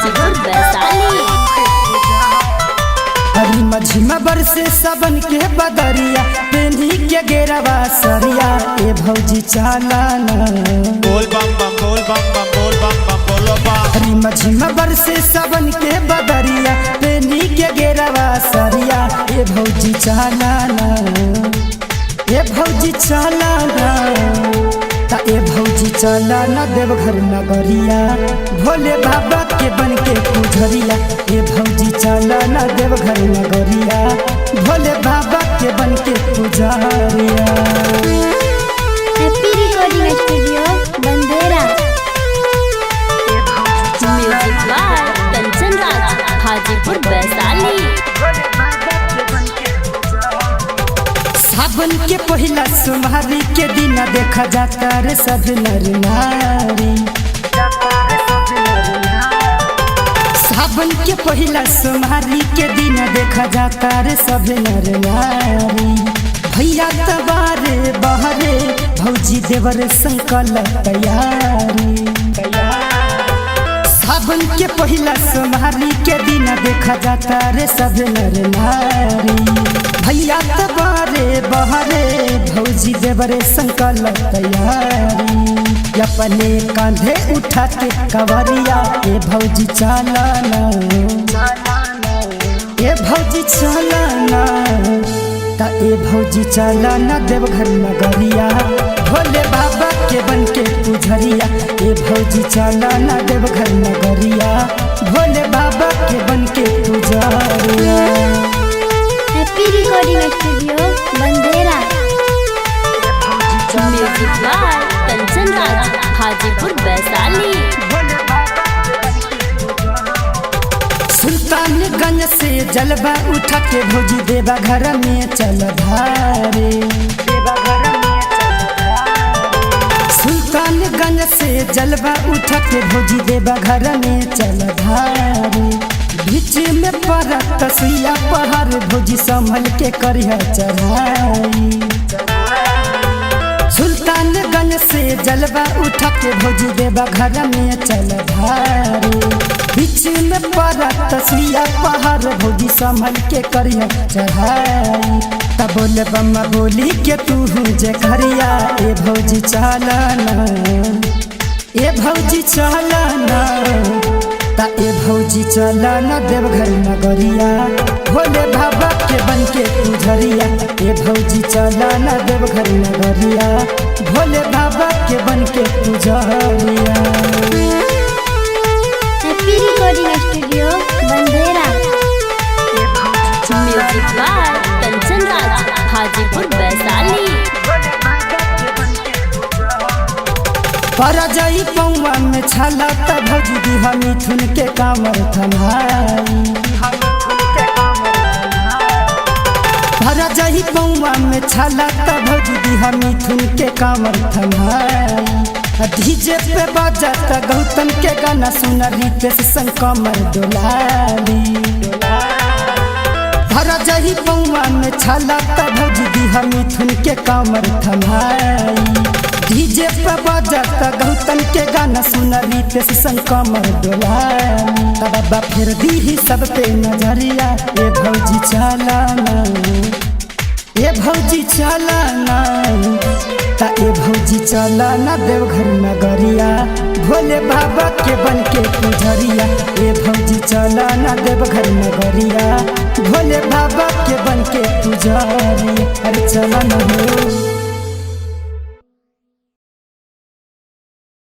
हाजीपुर वैशाली। हरी मझिमा बरसे सबन के बदरिया पेंधी के गेरवा सरिया ए भौजी चालाना बोल बम बम बोल बम बम बोल बम बम बोलो बम। हरी मझिमा बरसे सबन के बदरिया पेंधी के गेरवा सरिया ए भौजी चालाना ए भौजी चालाना ता ए भौजी चालाना देवघर नगरिया भोले बाबा के बन के पुजरिया ए भौजी चालाना देवघर नगरिया भोले बाबा के बन के पुजरिया। Happy recording studio Bandera. Music by Kanchan Raj Hajipur Vaishali. Sawan के पहिला सोमवारी के दिन देखा जाता रे सब नर नारी। सावन के पहिला सोमवारी के दिन देखा जाता रे सब नर नारी। भैया तबारे बहरे भौजी देवर संकल्प तैयारी। सावन के पहिला सोमवारी के दिन देखा जाता रे सब नर नारी। भैया तबारे बहरे भौजी देवरे संकल्प तैयारी। अपने कांधे उठा के कवरिया ए भौजी चालाना ए भौजी चालाना ता ए भौजी चालाना देवघर नगरिया भोले बाबा के बन के पुजरिया ए भौजी चालाना देवघर नगरिया भोले बाबा के बन के पुजरिया। Happy recording studio Bandera. Music by Kanchan Raj Hajipur Vaishali. Sultanganj से जलवा उठा के भौजी देवा घर में चल धारे। सुल्तानगंज से जलवा उठा के भौजी देवा घर में चल धारे। बीच में पड़त सुइया पहाड़ भौजी संभल के करिया चढ़ाई। सुल्तानगंज से जलवा उठा के भौजी देवा घर में चल धारे। बीच में पड़त सुइया पहाड़ भौजी संभल के करिया चढ़ाई। तब बोले बम्मा बोली के तू जे करिया ए भौजी चालाना ए भौजी चालाना ता ए भौजी चालाना देवघर नगरिया भोले बाबा के बन के पुजरिया ए भौजी चालाना देवघर नगरिया भोले बाबा के बन के पुजरिया। Happy recording studio Bandera. Music by Kanchan Raj Hajipur Vaishali. परजई पौवा में छाला त भौजी दिहा मिथुन के कामर थमाई। परजई पौवा में छाला त भौजी दिहा मिथुन के कामर थमाई। डीजे पे बजत गौतम के गाना सुन रितेश संग कमर डोलाली। परजई पौवा में छाला त भौजी दिहा मिथुन के कामर थमाई। डीजे पे बजत गौतम के गाना सुन रितेश संग कमर डोलाली। बाबा फिर दी सब पे नजरिया ए भौजी चालाना ए भौजी चालाना ता ए भौजी चालाना देवघर नगरिया भोले बाबा के बन के पुजरिया ए भौजी चालाना देवघर नगरिया भोले बाबा के बन के पुजरिया। अरे चला न हो।